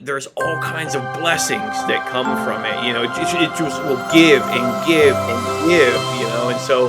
there's all kinds of blessings that come from it. It just will give and give and give. And so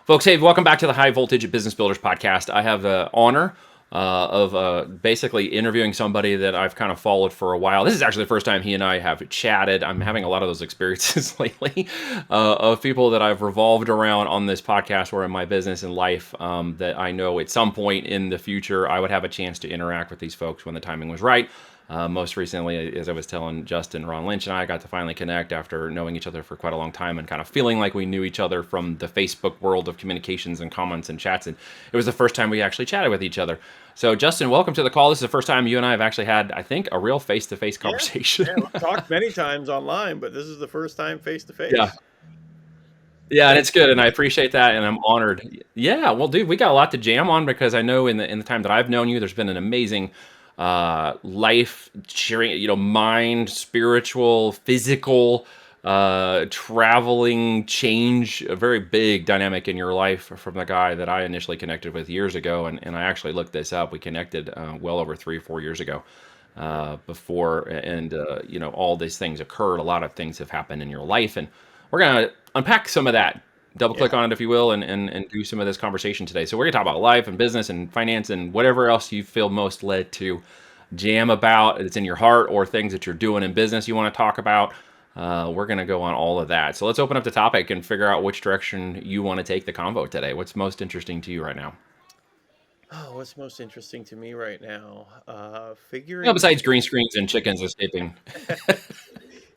Folks, hey, welcome back to the High Voltage Business Builders podcast. I have the honor of basically interviewing somebody that I've kind of followed for a while. This is actually the first time he and I have chatted. I'm having a lot of those experiences lately of people that I've revolved around on this podcast or in my business and life that I know at some point in the future I would have a chance to interact with these folks when the timing was right. Most recently, as I was telling Justin, Ron Lynch and I got to finally connect after knowing each other for quite a long time and kind of feeling like we knew each other from the Facebook world of communications and comments and chats. And it was the first time we actually chatted with each other. So, Justin, welcome to the call. This is the first time you and I have actually had, I think, a real face-to-face conversation. yeah, we've talked many times online, but this is the first time face to face. Yeah. Yeah, and it's good, and I appreciate that, and I'm honored. Yeah, well, dude, we got a lot to jam on because I know in the time that I've known you, there's been an amazing life sharing, mind, spiritual, physical, traveling change, a very big dynamic in your life from the guy that I initially connected with years ago, and I actually looked this up. We connected well over 3 or 4 years ago before, and all these things occurred. A lot of things have happened in your life, and we're gonna unpack some of that, double click on it, if you will, and do some of this conversation today. So we're gonna talk about life and business and finance and whatever else you feel most led to jam about. It's in your heart or things that you're doing in business you want to talk about. We're gonna go on all of that. So let's open up the topic and figure out which direction you want to take the convo today. What's most interesting to you right now? Oh, what's most interesting to me right now? Figuring. Besides green screens and chickens escaping.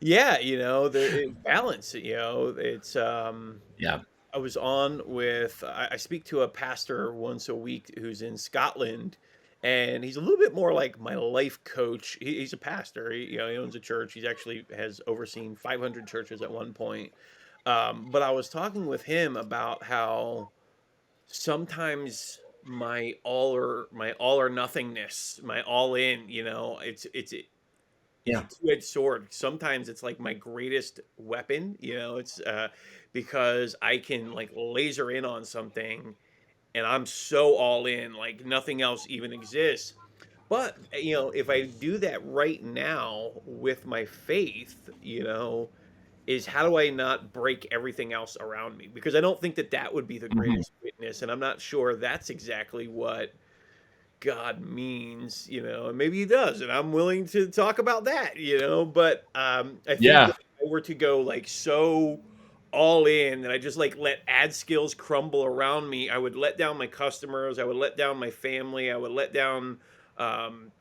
Yeah, the balance. It's Yeah. I was on with. I speak to a pastor once a week who's in Scotland, and he's a little bit more like my life coach. He's a pastor. He owns a church. He's actually has overseen 500 churches at one point. But I was talking with him about how sometimes my all or nothingness, my all in, it's Yeah. a two-edged sword. Sometimes it's like my greatest weapon, it's because I can like laser in on something and I'm so all in, like nothing else even exists. But if I do that right now with my faith, is how do I not break everything else around me? Because I don't think that that would be the Mhm. greatest witness, and I'm not sure that's exactly what God means, and maybe he does, and I'm willing to talk about that, but I think Yeah. that if I were to go like so all in and I just like let ad skills crumble around me, I would let down my customers, I would let down my family, I would let down um,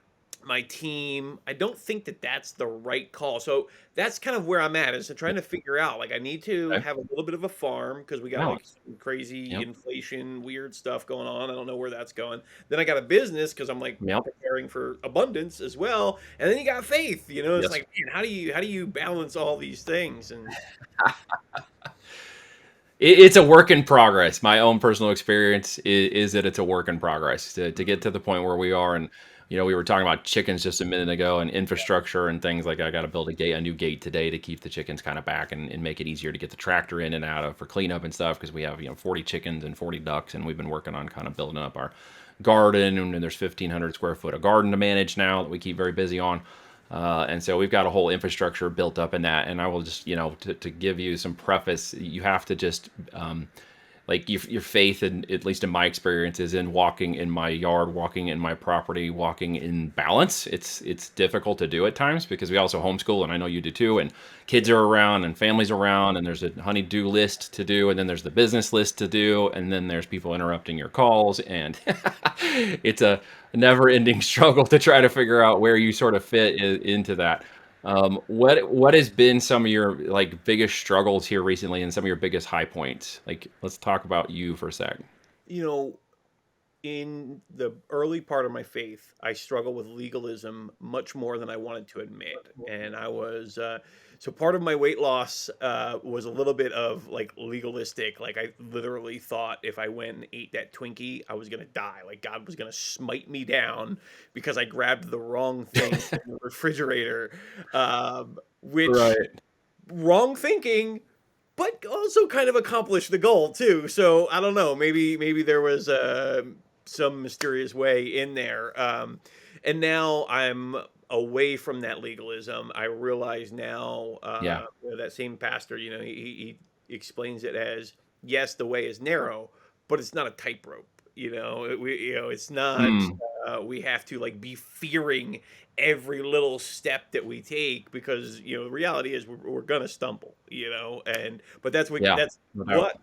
my team. I don't think that that's the right call. So that's kind of where I'm at, is trying to figure out, like, I need to Okay. have a little bit of a farm because we got like Balance. some crazy Yep. inflation, weird stuff going on. I don't know where that's going. Then I got a business because I'm like Yep. preparing for abundance as well. And then you got faith, it's Yes. like, man, how do you balance all these things? And It's a work in progress. My own personal experience is that it's a work in progress to get to the point where we are. And we were talking about chickens just a minute ago and infrastructure and things like I got to build a new gate today to keep the chickens kind of back and make it easier to get the tractor in and out of for cleanup and stuff because we have 40 chickens and 40 ducks and we've been working on kind of building up our garden and there's 1,500 square foot of garden to manage now that we keep very busy on. And so we've got a whole infrastructure built up in that. And I will just, to give you some preface, you have to just, like your faith, and at least in my experience, is in walking in my yard, walking in my property, walking in balance. It's difficult to do at times because we also homeschool, and I know you do too. And kids are around, and families around, and there's a honey-do list to do, and then there's the business list to do, and then there's people interrupting your calls, and it's a never-ending struggle to try to figure out where you sort of fit into that. What has been some of your like biggest struggles here recently and some of your biggest high points? Like, let's talk about you for a sec. you know, in the early part of my faith, I struggled with legalism much more than I wanted to admit. And I was, so part of my weight loss was a little bit of like legalistic. Like, I literally thought if I went and ate that Twinkie, I was going to die. Like, God was going to smite me down because I grabbed the wrong thing from the refrigerator, which Right. wrong thinking. but also kind of accomplished the goal too. So I don't know. Maybe there was some mysterious way in there. And now I'm away from that legalism. I realize now Yeah. that same pastor, he explains it as yes, the way is narrow, but it's not a tightrope. It's not. Mm, We have to like be fearing every little step that we take because the reality is we're gonna stumble, and but that's what yeah. that's No doubt. what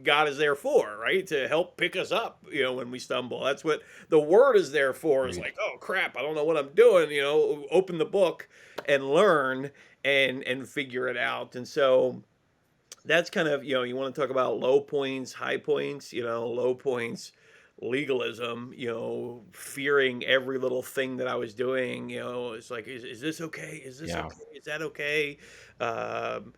God is there for, right? To help pick us up, when we stumble. That's what the word is there for. Is Agreed. like, oh crap, I don't know what I'm doing. Open the book and learn and figure it out. And so that's kind of, you want to talk about low points, high points. Low points, legalism, fearing every little thing that I was doing. It's like, is this okay? Is this Yeah. okay? Is that okay? um,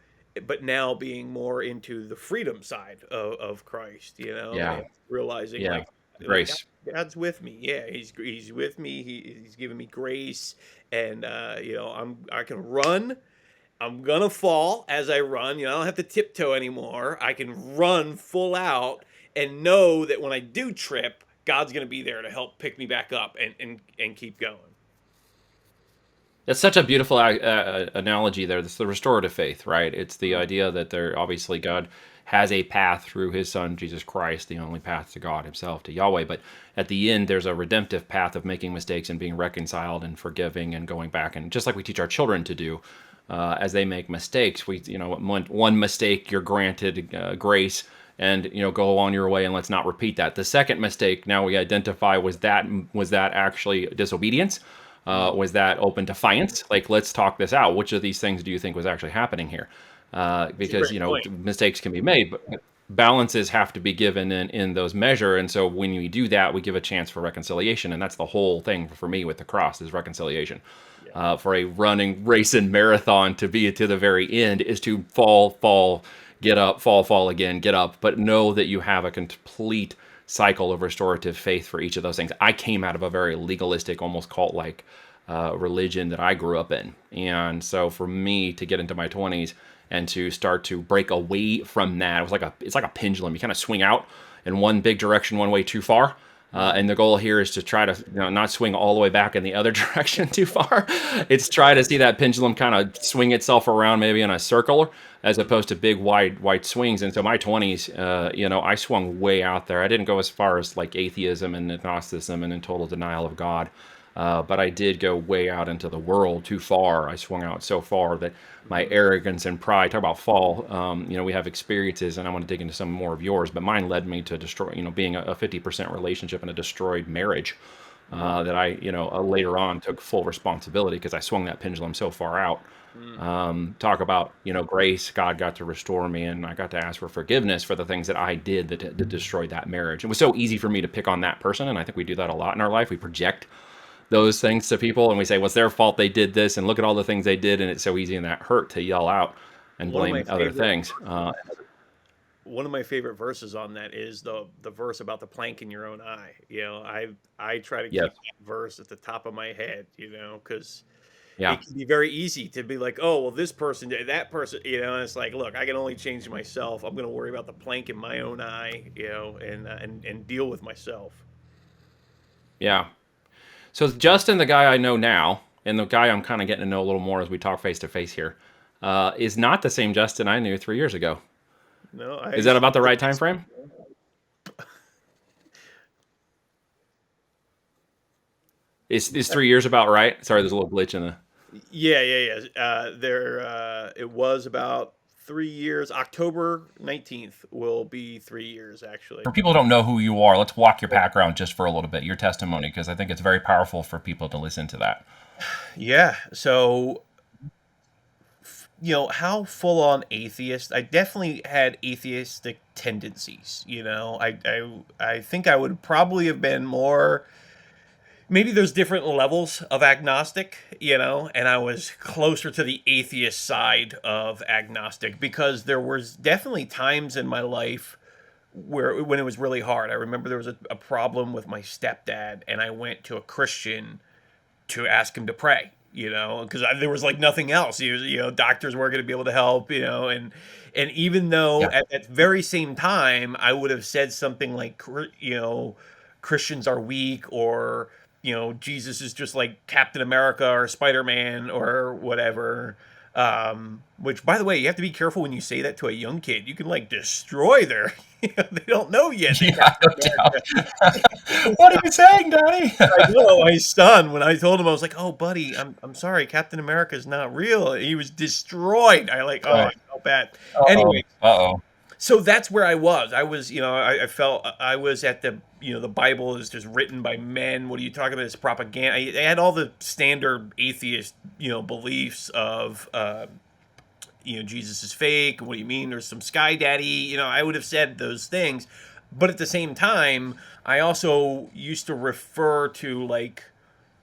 but now being more into the freedom side of Christ, Yeah. and realizing Yeah. like Grace. God's with me. Yeah, he's with me. He's giving me grace, and I can run. I'm gonna fall as I run. I don't have to tiptoe anymore. I can run full out and know that when I do trip, God's gonna be there to help pick me back up and keep going. That's such a beautiful analogy there. It's the restorative faith, right? It's the Mm, idea that there obviously God has a path through his son, Jesus Christ, the only path to God himself, to Yahweh. But at the end, there's a redemptive path of making mistakes and being reconciled and forgiving and going back. And just like we teach our children to do, as they make mistakes, one mistake, you're granted grace and go on your way and let's not repeat that. The second mistake, now we identify, was that actually disobedience? mm. Was that open defiance? Like, let's talk this out. Which of these things do you think was actually happening here? That's a Because great point. mistakes can be made, but balances have to be given in those measure. And so when we do that, we give a chance for reconciliation, and that's the whole thing for me with the cross is reconciliation. Yeah. For a running race and marathon to be to the very end is to fall, get up, fall again, get up, but know that you have a complete cycle of restorative faith for each of those things. I came out of a very legalistic, almost cult-like religion that I grew up in, and so for me to get into my 20s and to start to break away from that, it's like a pendulum. You kind of swing out in one big direction, one way too far. Mm. And the goal here is to try to not swing all the way back in the other direction too far. It's try to see that pendulum kind of swing itself around maybe in a circle as opposed to big wide swings. And so my 20s, I swung way out there. I didn't go as far as like atheism and agnosticism and in total denial of God. But I did go way out into the world too far. I swung out so far that my Mhm. arrogance and pride, talk about fall, we have experiences, and I want to dig into some more of yours, but mine led me to destroy, being a 50% relationship and a destroyed marriage. Mm. That I, later on took full responsibility because I swung that pendulum so far out. Mm. Talk about, grace. God got to restore me, and I got to ask for forgiveness for the things that I did that destroyed that marriage. It was so easy for me to pick on that person, and I think we do that a lot in our life. We project those things to people and we say, well, it's their fault they did this, and look at all the things they did, and it's so easy in that hurt to yell out and One of my blame other favorite things. one of my favorite verses on that is the verse about the plank in your own eye. I try to Yes. keep that verse at the top of my head, because Yeah. it can be very easy to be like, oh well, this person did that person, and it's like, look, I can only change myself. I'm going to worry about the plank in my own eye, and deal with myself. Yeah. So Justin, the guy I know now, and the guy I'm kind of getting to know a little more as we talk face to face here, is not the same Justin I knew 3 years ago. No, I Is that used to about the live right time this. frame? Is 3 years about right? Sorry, there's a little glitch in the. Yeah, yeah, yeah. It was about 3 years. October 19th will be 3 years, actually. For people who don't know who you are, let's walk your background just for a little bit, your testimony, because I think it's very powerful for people to listen to that. Yeah. So, how full on atheist? I definitely had atheistic tendencies. I think I would probably have been more. Maybe there's different levels of agnostic, and I was closer to the atheist side of agnostic because there was definitely times in my life where when it was really hard. I remember there was a problem with my stepdad, and I went to a Christian to ask him to pray. because there was like nothing else. Doctors weren't going to be able to help, and even though Yeah. at that very same time I would have said something like, Christians are weak, or Jesus is just like Captain America or Spider Man or whatever. Which, by the way, you have to be careful when you say that to a young kid. You can like destroy their. They don't know yet that Yeah, no Captain doubt. America. What are you saying, Daddy? I know my son. When I told him, I was like, "Oh, buddy, I'm sorry, Captain America is not real." He was destroyed. I Right. felt bad. Uh-oh. Anyway, Uh-oh. so that's where I was. I was, I felt I was at the Bible is just written by men. What are you talking about? It's propaganda. I had all the standard atheist, beliefs of, Jesus is fake. What do you mean? There's some sky daddy. I would have said those things, but at the same time, I also used to refer to, like,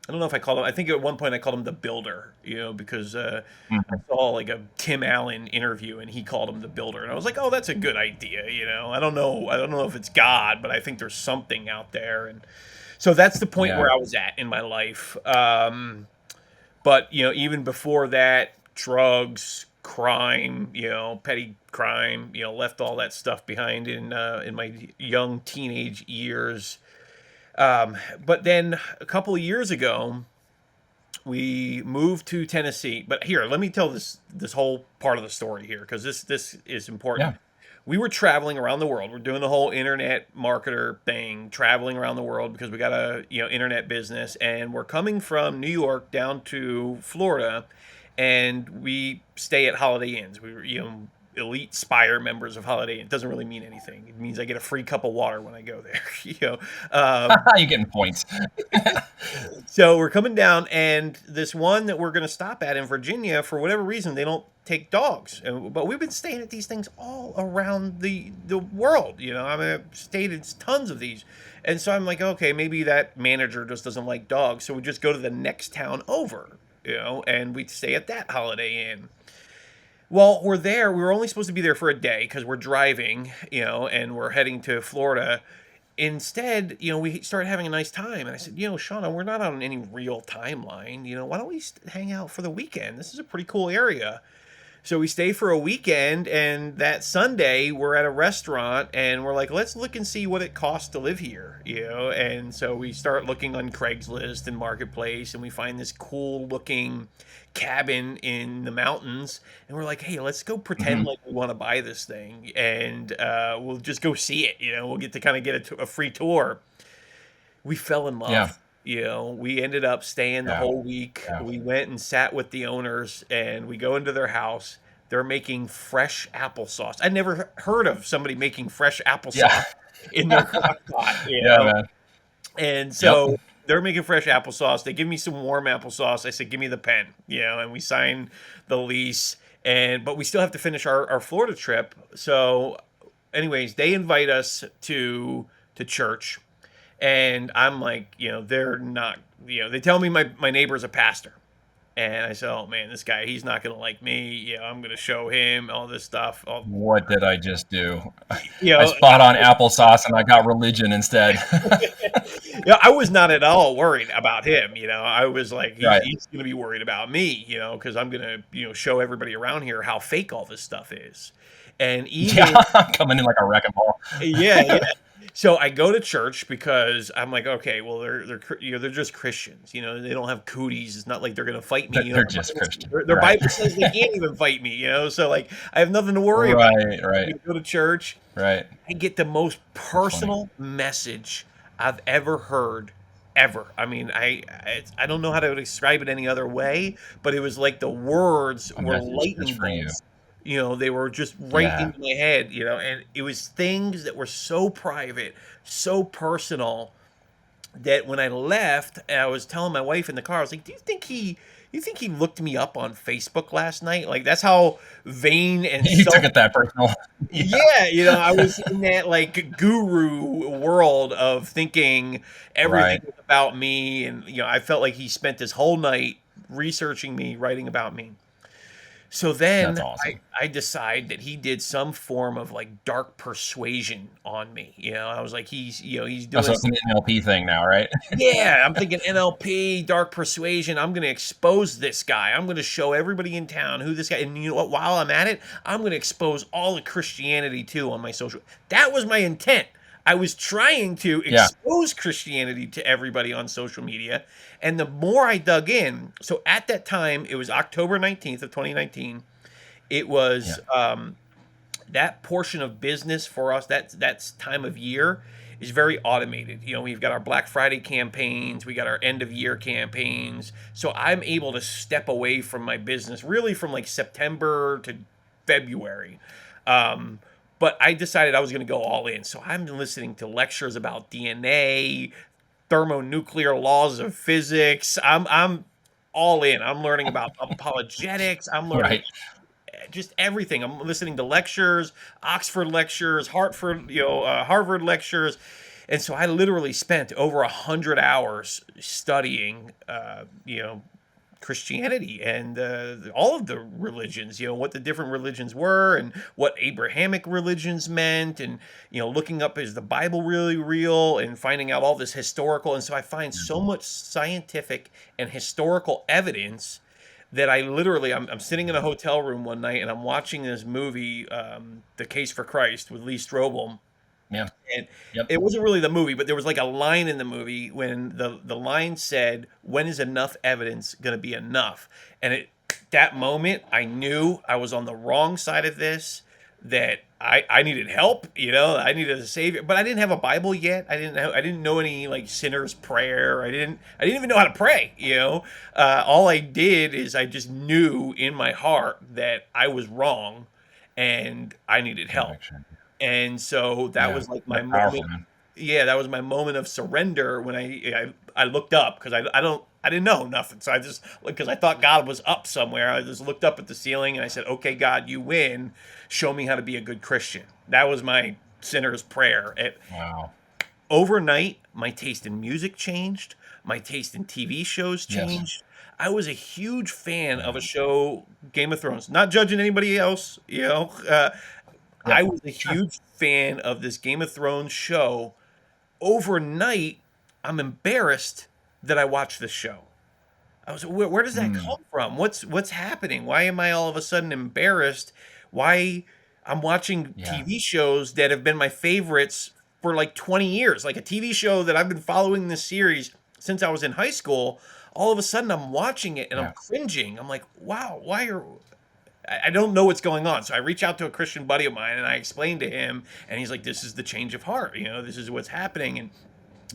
I don't know if I called him. I think at one point I called him the Builder, because I Mhm. saw like a Tim Allen interview and he called him the Builder, and I was like, oh, that's a good idea. I don't know. I don't know if it's God, but I think there's something out there, and so that's the point Yeah. where I was at in my life. But even before that, drugs, crime, petty crime, left all that stuff behind in my young teenage years. But then a couple of years ago, we moved to Tennessee. But here, let me tell this whole part of the story here, because this is important. Yeah. We were traveling around the world. We're doing the whole internet marketer thing, traveling around the world because we got a internet business, and we're coming from New York down to Florida, and we stay at Holiday Inns. We were elite Spire members of Holiday Inn. It doesn't really mean anything. It means I get a free cup of water when I go there. You're getting points. So we're coming down, and this one that we're going to stop at in Virginia, for whatever reason, they don't take dogs. But we've been staying at these things all around the world. I mean, I've stayed at tons of these, and so I'm like, okay, maybe that manager just doesn't like dogs, so we just go to the next town over. And we stay at that Holiday Inn. Well, we're there. We were only supposed to be there for a day because we're driving, and we're heading to Florida. Instead, we started having a nice time. And I said, Shauna, we're not on any real timeline. Why don't we hang out for the weekend? This is a pretty cool area. So we stay for a weekend, and that Sunday we're at a restaurant, and we're like, let's look and see what it costs to live here, And so we start looking on Craigslist and Marketplace, and we find this cool looking cabin in the mountains, and we're like, hey, let's go pretend Mhm. like we want to buy this thing, and we'll just go see it. We'll get to kind of get a free tour. We fell in Yeah. love. We ended up staying the Yeah. whole week. Yeah. We went and sat with the owners, and we go into their house. They're making fresh applesauce. I never heard of somebody making fresh Yeah. applesauce in their crock pot, Yeah, man. and Yep. so they're making fresh applesauce. They give me some warm applesauce. I said, give me the pen, and we sign the lease. But we still have to finish our Florida trip. So, anyways, they invite us to church, and I'm like, they're not, they tell me my neighbor's a pastor. And I said, oh man, this guy, he's not going to like me. I'm going to show him all this stuff. What did I just do? You I know, spot on applesauce and I got religion instead. I was not at all worried about him. I was like, he's, Right. he's going to be worried about me, because I'm going to, show everybody around here how fake all this stuff is. And even, Yeah, I'm coming in like a wrecking ball. yeah, yeah. So I go to church because I'm like, okay, well, they're just Christians. They don't have cooties. It's not like they're gonna fight me. They're just Christian. Their Right. Bible says they can't even fight me. So like, I have nothing to worry about. Right, I right, go to church. right. I get the most That's funny. personal message I've ever heard, ever. I mean, I don't know how to describe it any other way, but it was like the words A were message just lightning for you. bolts. They were just right Yeah. into my head, and it was things that were so private, so personal, that when I left, I was telling my wife in the car, I was like, you think he looked me up on Facebook last night? Like, that's how vain and You self. took it that personal. Yeah. Yeah, I was in that like guru world of thinking everything Right. was about me, and I felt like he spent his whole night researching me, writing about me. So That's then awesome. I decide that he did some form of like dark persuasion on me. I was like, he's Oh, so doing. it's an NLP thing now, right? Yeah, I'm thinking NLP, dark persuasion. I'm going to expose this guy. I'm going to show everybody in town who this guy. And you know what? While I'm at it, I'm going to expose all of Christianity too on my social. That was my intent. I was trying to Yeah, expose Christianity to everybody on social media. And the more I dug in, so at that time, it was October 19th of 2019. It yeah, was that portion of business for us, that's time of year, is very automated. We've got our Black Friday campaigns, we got our end of year campaigns. So I'm able to step away from my business really from like September to February. Um, but I decided I was going to go all in. So I'm listening to lectures about DNA, thermonuclear laws of physics. I'm all in. I'm learning about apologetics. I'm learning right. just everything. I'm listening to lectures, Oxford lectures, Harvard lectures, and so I literally spent over 100 hours studying, Christianity and all of the religions. What the different religions were and what Abrahamic religions meant, and looking up is the Bible really real, and finding out all this historical. And so I find Yeah. so much scientific and historical evidence that I'm sitting in a hotel room one night and I'm watching this movie, The Case for Christ with Lee Strobel, Yeah. and Yep. it wasn't really the movie, but there was like a line in the movie when the line said, "When is enough evidence going to be enough?" And at that moment, I knew I was on the wrong side of this. That I needed help, I needed a savior, but I didn't have a Bible yet. I didn't know any like sinner's prayer. I didn't even know how to pray. All I did is I just knew in my heart that I was wrong, and I needed help. Conviction. And so that Yeah. was like my That's powerful, moment. man. Yeah, that was my moment of surrender when I looked up because I didn't know nothing. So I just, because I thought God was up somewhere. I just looked up at the ceiling and I said, "Okay, God, you win. Show me how to be a good Christian." That was my sinner's prayer. Wow. Overnight, my taste in music changed. My taste in TV shows Yes. changed. I was a huge fan of Yeah. a show, Game of Thrones. Not judging anybody else. I Yep. was a Sure. huge fan of this Game of Thrones show. Overnight, I'm embarrassed that I watched this show. I was, where does that Mm. come from? What's happening? Why am I all of a sudden embarrassed? Why I'm watching Yeah. TV shows that have been my favorites for like 20 years, like a TV show that I've been following this series since I was in high school. All of a sudden, I'm watching it and I'm Yeah. cringing. I'm like, wow, I don't know what's going on. So I reach out to a Christian buddy of mine and I explain to him, and he's like, "This is the change of heart. This is what's happening."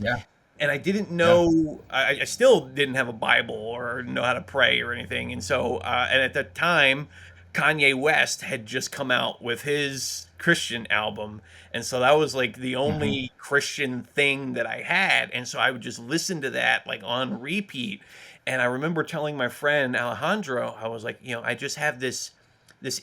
Yeah. And I didn't Yeah. know. I still didn't have a Bible or know how to pray or anything. And so, and at that time, Kanye West had just come out with his Christian album, and so that was like the Hmm. only Christian thing that I had. And so I would just listen to that like on repeat. And I remember telling my friend Alejandro, I was like, I just have this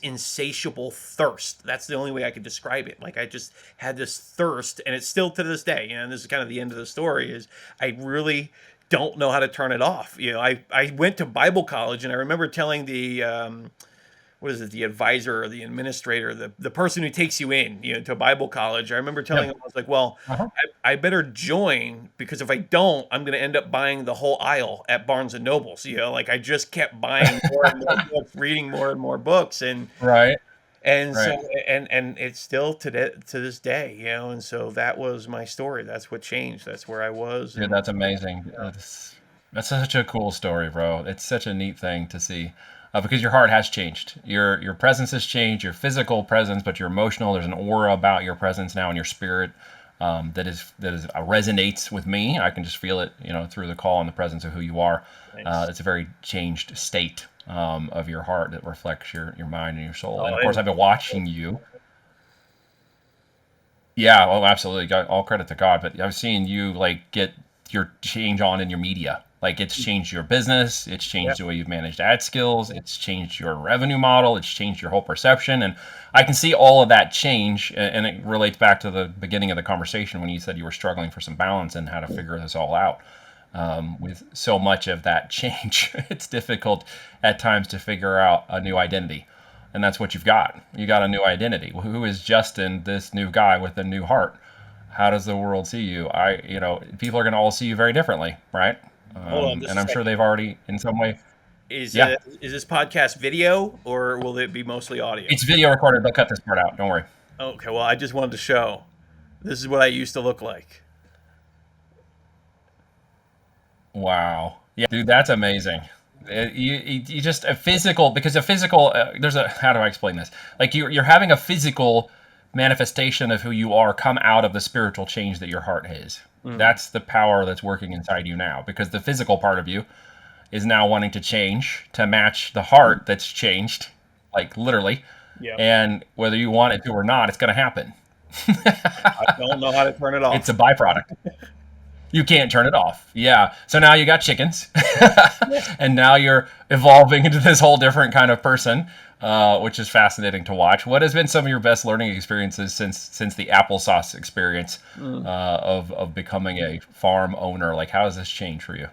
insatiable thirst. That's the only way I could describe it. Like I just had this thirst, and it's still to this day. And this is kind of the end of the story. Is I really don't know how to turn it off. I went to Bible college, and I remember telling the what is it, the advisor or the administrator, the person who takes you in, to Bible college. I remember telling Yeah. him, I was like, well, Uh-huh. I better join, because if I don't, I'm going to end up buying the whole aisle at Barnes and Nobles. Like I just kept buying more and more books, reading more and more books, Right. and so Right. and it's still to this day, and so that was my story. That's what changed. That's where I was, Dude, and that's amazing. That's such a cool story, bro. It's such a neat thing to see, because your heart has changed. Your presence has changed. Your physical presence, but your emotional. There's an aura about your presence now in your spirit, that is resonates with me. I can just feel it, through the call and the presence of who you are. thanks. It's a very changed state, of your heart that reflects your mind and your soul. And Oh, of course, I've been watching you. Yeah, well, absolutely. Got all credit to God, but I've seen you like get your change on in your media. Like it's changed your business, it's yeah. changed the way you've managed ad skills, it's changed your revenue model, it's changed your whole perception, and I can see all of that change, and it relates back to the beginning of the conversation when you said you were struggling for some balance and how to figure this all out. with so much of that change. It's difficult at times to figure out a new identity. And that's what you've got. You got a new identity. Who is Justin, this new guy with a new heart? How does the world see you? People are going to all see you very differently, right? Hold on just And a I'm sure second. they've already, in some way, Is yeah, is this podcast video or will it be mostly audio? it's video recorded. They'll cut this part out. Don't worry. Okay, well, I just wanted to show. This is what I used to look like. Wow. Yeah, dude, that's amazing. You just a physical because a physical there's a how do I explain this? Like you're having a physical manifestation of who you are come out of the spiritual change that your heart has. Mm, That's the power that's working inside you now because the physical part of you is now wanting to change to match the heart that's changed, like literally. yep. And whether you want it to or not, it's going to happen. I don't know how to turn it It's a off. byproduct. You can't turn it off. Yeah. So now you got chickens, Yeah. and now you're evolving into this whole different kind of person, which is fascinating to watch. What has been some of your best learning experiences since the applesauce experience Mm. of becoming a farm owner? Like, how has this changed for you?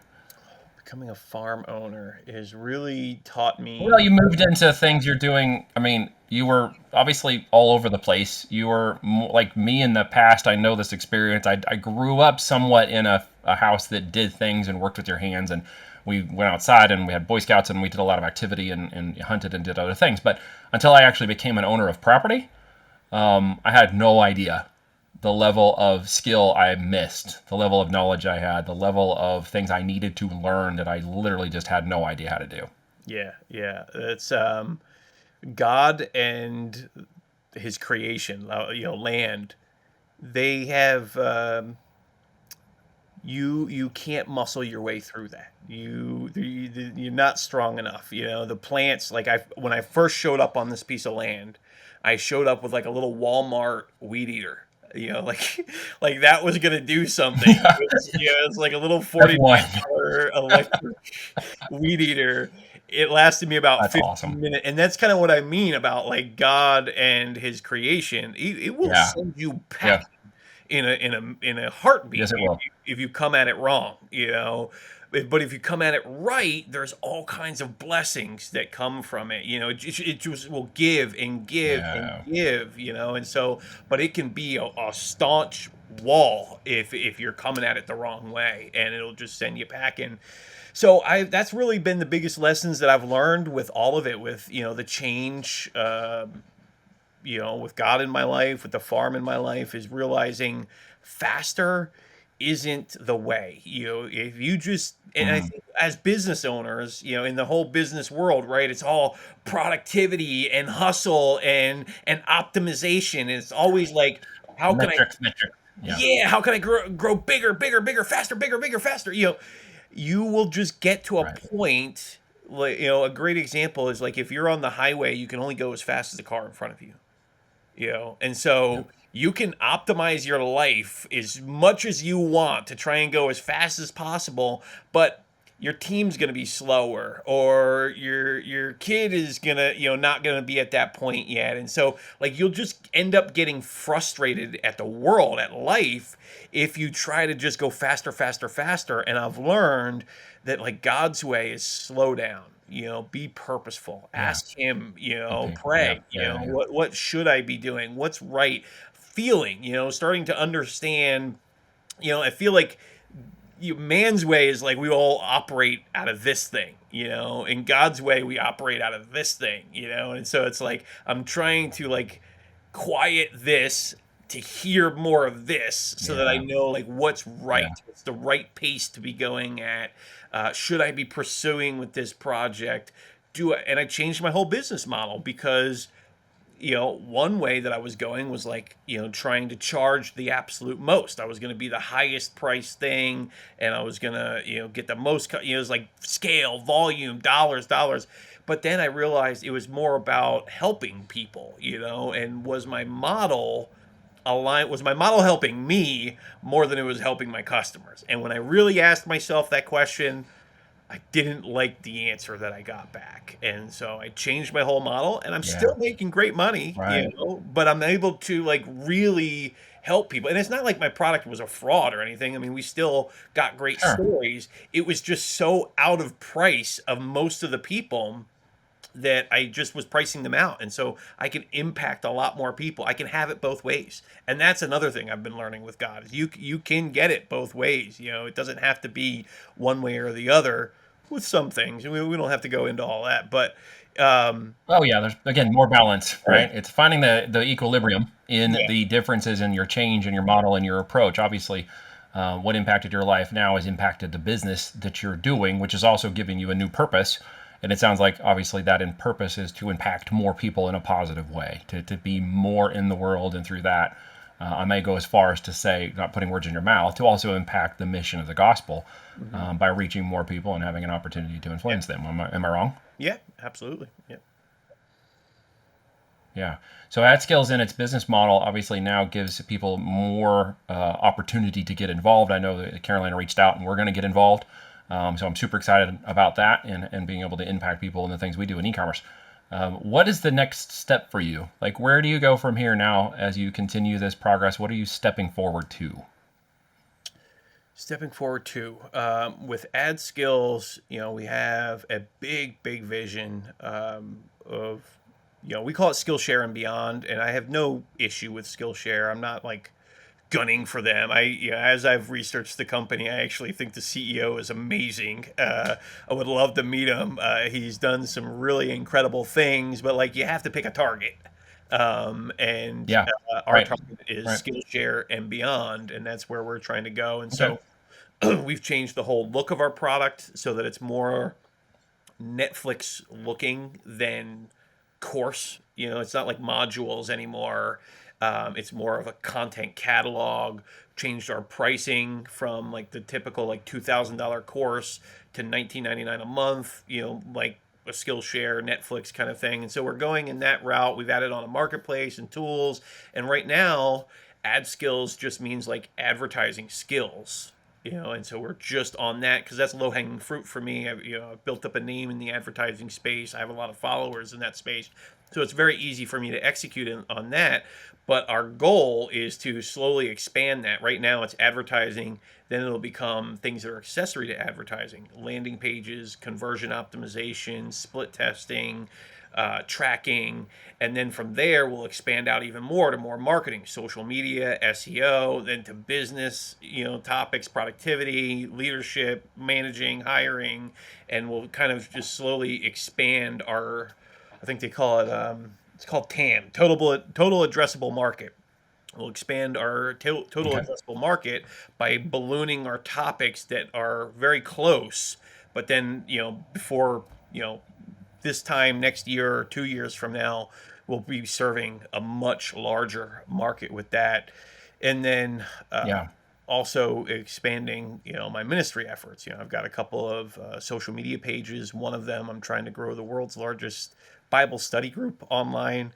Becoming a farm owner has really taught Well, me. you moved into things you're doing. I mean, you were obviously all over the place. You were like me in the past. I know this experience. I grew up somewhat in a house that did things and worked with your hands. And we went outside and we had Boy Scouts and we did a lot of activity and hunted and did other things. But until I actually became an owner of property, I had no idea the level of skill I missed, the level of knowledge I had, the level of things I needed to learn that I literally just had no idea how to do. Yeah, yeah. It's God and his creation, land. They have you can't muscle your way through that. You're not strong enough. The plants. Like I when I first showed up on this piece of land, I showed up with like a little Walmart weed eater. Like like that was gonna do something. It's like a little F1. $49 electric weed eater. It lasted me about That's awesome. 15 minutes, and that's kind of what I mean about like God and His creation. It will Yeah. send you Yeah. packing in a heartbeat Yes, it will. if you come at it wrong. But if you come at it right, there's all kinds of blessings that come from it. It just will give and give and Yeah. give. And so, but it can be a staunch wall if you're coming at it the wrong way, and it'll just send you packing. So I that's really been the biggest lessons that I've learned with all of it, with the change, with God in my life, with the farm in my life, is realizing faster isn't the way. If you just, and I Mm. think as business owners, in the whole business world, right, it's all productivity and hustle and optimization. And it's always like, how can I, Metrics, metrics. Yeah. yeah, how can I grow bigger, bigger, bigger, faster, bigger, bigger, faster? You will just get to a Right. point. Like, a great example is like if you're on the highway, you can only go as fast as the car in front of you. And so Yep. you can optimize your life as much as you want to try and go as fast as possible, but your team's going to be slower, or your kid is going to not going to be at that point yet. And so like you'll just end up getting frustrated at the world, at life, if you try to just go faster, faster, faster. And I've learned that like God's way is slow down. Be purposeful, Yeah. ask him, Okay. Yeah. pray, Yeah. Yeah. what should I be doing, what's right, feeling, starting to understand. I feel like man's way is like we all operate out of this thing. In God's way we operate out of this thing. And so it's like I'm trying to like quiet this to hear more of this, so that I Yeah. know like what's right, Yeah. what's the right pace to be going at. Should I be pursuing with this project? And I changed my whole business model, because one way that I was going was like, trying to charge the absolute most. I was going to be the highest price thing, and I was going to, get the most, it was like scale, volume, dollars, dollars. But then I realized it was more about helping people, and was my model helping me more than it was helping my customers? And when I really asked myself that question, I didn't like the answer that I got back. And so I changed my whole model, and I'm Yeah. still making great money, Right. but I'm able to like really help people. And it's not like my product was a fraud or anything. I mean, we still got great Sure. stories. It was just so out of price of most of the people that I just was pricing them out. And so I can impact a lot more people. I can have it both ways. And that's another thing I've been learning with God. Is you can get it both ways. You know, it doesn't have to be one way or the other with some things. We don't have to go into all that, but Oh yeah, there's again more balance, right? It's finding the equilibrium in yeah. the differences in your change and your model and your approach. Obviously, what impacted your life now has impacted the business that you're doing, which is also giving you a new purpose. And it sounds like obviously that in purpose is to impact more people in a positive way, to be more in the world, and through that, I may go as far as to say, not putting words in your mouth, to also impact the mission of the gospel Hmm. by reaching more people and having an opportunity to Yeah. influence them. Am I wrong? Yeah, absolutely. Yeah. Yeah. So AdSkills in its business model obviously now gives people more opportunity to get involved. I know that Carolina reached out and we're going to get involved. So I'm super excited about that and being able to impact people in the things we do in e-commerce. What is the next step for you? Like, where do you go from here now as you continue this progress? What are you stepping forward to? Stepping forward too, with ad skills, you know, we have a big vision of, you know, we call it Skillshare and beyond, and I have no issue with Skillshare. I'm not like gunning for them. You know, as I've researched the company, I actually think the CEO is amazing. I would love to meet him. He's done some really incredible things, but like you have to pick a target. And Yeah. our Right. target is Right. Skillshare and beyond, and that's where we're trying to go. And Okay. so we've changed the whole look of our product so that it's more Netflix looking than course. You know, it's not like modules anymore. It's more of a content catalog. Changed our pricing from like the typical like $2,000 course to 19.99 a month. You know, like a Skillshare, Netflix kind of thing. And so we're going in that route. We've added on a marketplace and tools. And right now, ad skills just means like advertising skills, you know, and so we're just on that because that's low hanging fruit for me. I've built up a name in the advertising space. I have a lot of followers in that space, so it's very easy for me to execute on that. But our goal is to slowly expand that. Right now, it's advertising. Then it'll become things that are accessory to advertising: landing pages, conversion optimization, split testing, tracking, and then from there we'll expand out even more to more marketing, social media, SEO, then to business, you know, topics, productivity, leadership, managing, hiring, and we'll kind of just slowly expand our, I think they call it, it's called TAM, total addressable market. We'll expand our total Okay. addressable market by ballooning our topics that are very close, but then, you know, before, you know, this time next year or 2 years from now, we'll be serving a much larger market with that. And then Yeah. also expanding, you know, my ministry efforts. You know, I've got a couple of social media pages. One of them, I'm trying to grow the world's largest Bible study group online.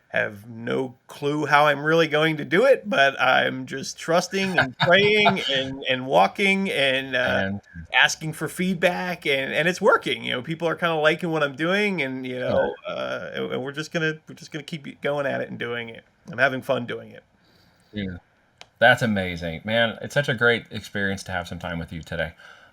Have no clue how I'm really going to do it, but I'm just trusting and praying and walking and And asking for feedback, and it's working. You know, people are kind of liking what I'm doing, and you good. know, and we're just gonna keep going at it and doing it. I'm having fun doing it. Yeah. That's amazing, man. It's such a great experience to have some time with you today.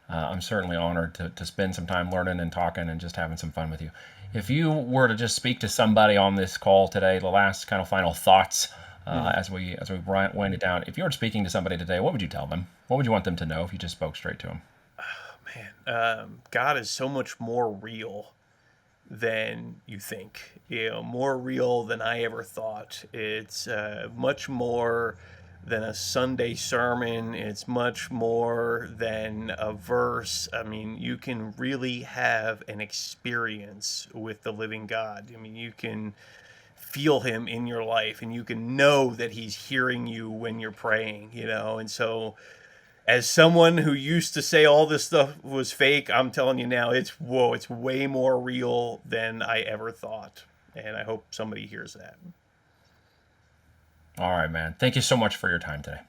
I'm certainly honored to spend some time learning and talking and just having some fun with you. If you were to just speak to somebody on this call today, the last kind of final thoughts Mm. as we wind it down. If you were speaking to somebody today, what would you tell them? What would you want them to know if you just spoke straight to them? Man, God is so much more real than you think. You know, more real than I ever thought. It's much more than a Sunday sermon. It's much more than a verse. I mean, you can really have an experience with the living God. I mean, you can feel him in your life and you can know that he's hearing you when you're praying, you know. And so as someone who used to say all this stuff was fake, I'm telling you now, it's whoa, it's way more real than I ever thought. And I hope somebody hears that. All right, man. Thank you so much for your time today.